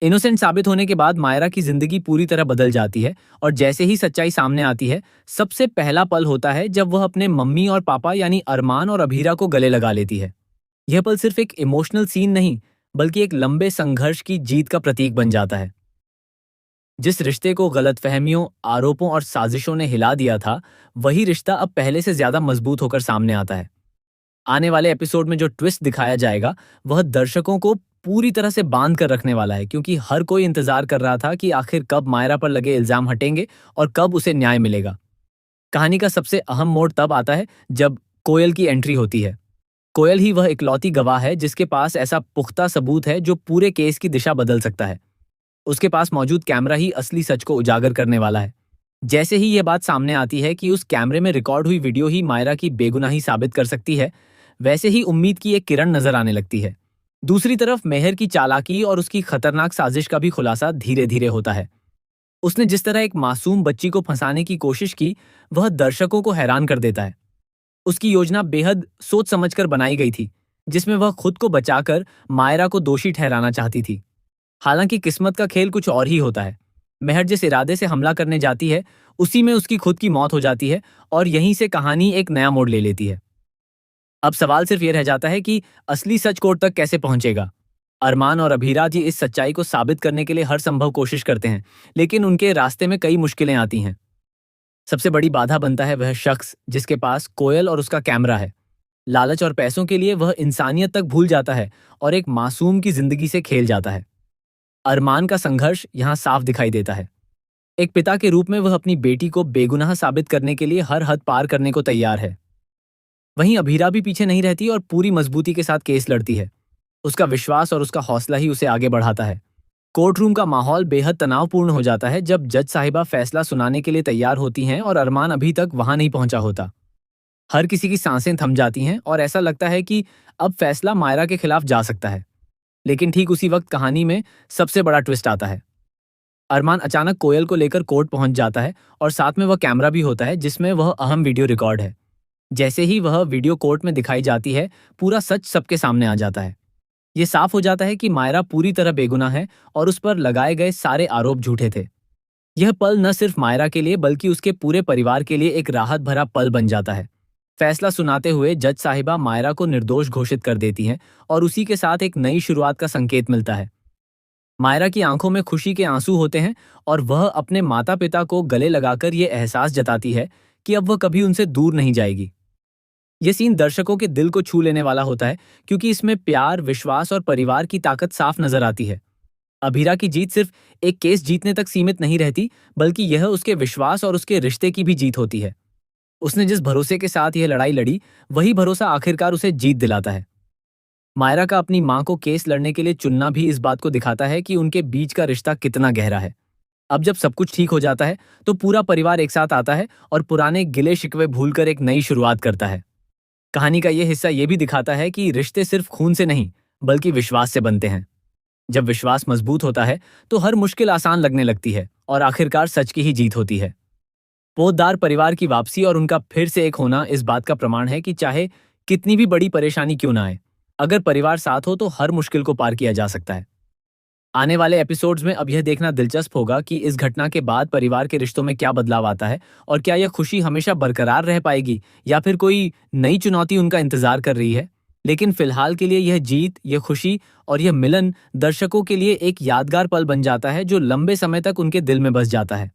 Innocent साबित होने के बाद मायरा की जिंदगी पूरी तरह बदल जाती है और जैसे ही सच्चाई सामने आती है, सबसे पहला पल होता है जब वह अपने मम्मी और पापा यानी अरमान और अभीरा को गले लगा लेती है। यह पल सिर्फ एक इमोशनल सीन नहीं, बल्कि एक लंबे संघर्ष की जीत का प्रतीक बन जाता है। जिस रिश्ते को गलतफहमियों, आरोपों और साजिशों ने हिला दिया था, वही रिश्ता अब पहले से ज्यादा मजबूत होकर सामने आता है। आने वाले एपिसोड में जो ट्विस्ट दिखाया जाएगा, वह दर्शकों को पूरी तरह से बांध कर रखने वाला है, क्योंकि हर कोई इंतजार कर रहा था कि आखिर कब मायरा पर लगे इल्जाम हटेंगे और कब उसे न्याय मिलेगा। कहानी का सबसे अहम मोड़ तब आता है जब कोयल की एंट्री होती है। कोयल ही वह इकलौती गवाह है जिसके पास ऐसा पुख्ता सबूत है जो पूरे केस की दिशा बदल सकता है। उसके पास मौजूद कैमरा ही असली सच को उजागर करने वाला है। जैसे ही यह बात सामने आती है कि उस कैमरे में रिकॉर्ड हुई वीडियो ही मायरा की बेगुनाही साबित कर सकती है, वैसे ही उम्मीद की एक किरण नजर आने लगती है। दूसरी तरफ मेहर की चालाकी और उसकी खतरनाक साजिश का भी खुलासा धीरे धीरे होता है। उसने जिस तरह एक मासूम बच्ची को फंसाने की कोशिश की, वह दर्शकों को हैरान कर देता है। उसकी योजना बेहद सोच समझकर बनाई गई थी, जिसमें वह खुद को बचाकर मायरा को दोषी ठहराना चाहती थी। हालांकि किस्मत का खेल कुछ और ही होता है। मेहर जिस इरादे से हमला करने जाती है, उसी में उसकी खुद की मौत हो जाती है और यहीं से कहानी एक नया मोड़ ले लेती है। अब सवाल सिर्फ ये रह जाता है कि असली सच कोर्ट तक कैसे पहुंचेगा। अरमान और अभीरा जी इस सच्चाई को साबित करने के लिए हर संभव कोशिश करते हैं, लेकिन उनके रास्ते में कई मुश्किलें आती हैं। सबसे बड़ी बाधा बनता है वह शख्स जिसके पास कोयल और उसका कैमरा है। लालच और पैसों के लिए वह इंसानियत तक भूल जाता है और एक मासूम की जिंदगी से खेल जाता है। अरमान का संघर्ष यहाँ साफ दिखाई देता है। एक पिता के रूप में वह अपनी बेटी को बेगुनाह साबित करने के लिए हर हद पार करने को तैयार है। वहीं अभीरा भी पीछे नहीं रहती और पूरी मजबूती के साथ केस लड़ती है। उसका विश्वास और उसका हौसला ही उसे आगे बढ़ाता है। कोर्ट रूम का माहौल बेहद तनावपूर्ण हो जाता है जब जज साहिबा फैसला सुनाने के लिए तैयार होती हैं और अरमान अभी तक वहां नहीं पहुंचा होता। हर किसी की सांसें थम जाती हैं और ऐसा लगता है कि अब फैसला मायरा के खिलाफ जा सकता है। लेकिन ठीक उसी वक्त कहानी में सबसे बड़ा ट्विस्ट आता है। अरमान अचानक कोयल को लेकर कोर्ट पहुंच जाता है और साथ में वह कैमरा भी होता है जिसमें वह अहम वीडियो रिकॉर्ड है। जैसे ही वह वीडियो कोर्ट में दिखाई जाती है, पूरा सच सबके सामने आ जाता है। ये साफ हो जाता है कि मायरा पूरी तरह बेगुनाह है और उस पर लगाए गए सारे आरोप झूठे थे। यह पल न सिर्फ मायरा के लिए बल्कि उसके पूरे परिवार के लिए एक राहत भरा पल बन जाता है। फैसला सुनाते हुए जज साहिबा मायरा को निर्दोष घोषित कर देती हैं और उसी के साथ एक नई शुरुआत का संकेत मिलता है। मायरा की आंखों में खुशी के आंसू होते हैं और वह अपने माता पिता को गले लगाकर ये एहसास जताती है कि अब वह कभी उनसे दूर नहीं जाएगी। यह सीन दर्शकों के दिल को छू लेने वाला होता है, क्योंकि इसमें प्यार, विश्वास और परिवार की ताकत साफ नजर आती है। अभीरा की जीत सिर्फ एक केस जीतने तक सीमित नहीं रहती, बल्कि यह उसके विश्वास और उसके रिश्ते की भी जीत होती है। उसने जिस भरोसे के साथ यह लड़ाई लड़ी, वही भरोसा आखिरकार उसे जीत दिलाता है। मायरा का अपनी मां को केस लड़ने के लिए चुनना भी इस बात को दिखाता है कि उनके बीच का रिश्ता कितना गहरा है। अब जब सब कुछ ठीक हो जाता है, तो पूरा परिवार एक साथ आता है और पुराने गिले शिकवे भूलकर एक नई शुरुआत करता है। कहानी का यह हिस्सा यह भी दिखाता है कि रिश्ते सिर्फ खून से नहीं, बल्कि विश्वास से बनते हैं। जब विश्वास मजबूत होता है, तो हर मुश्किल आसान लगने लगती है और आखिरकार सच की ही जीत होती है। पोतदार परिवार की वापसी और उनका फिर से एक होना इस बात का प्रमाण है कि चाहे कितनी भी बड़ी परेशानी क्यों ना आए, अगर परिवार साथ हो तो हर मुश्किल को पार किया जा सकता है। आने वाले एपिसोड्स में अब यह देखना दिलचस्प होगा कि इस घटना के बाद परिवार के रिश्तों में क्या बदलाव आता है और क्या यह खुशी हमेशा बरकरार रह पाएगी या फिर कोई नई चुनौती उनका इंतजार कर रही है। लेकिन फिलहाल के लिए यह जीत, यह खुशी और यह मिलन दर्शकों के लिए एक यादगार पल बन जाता है जो लंबे समय तक उनके दिल में बस जाता है।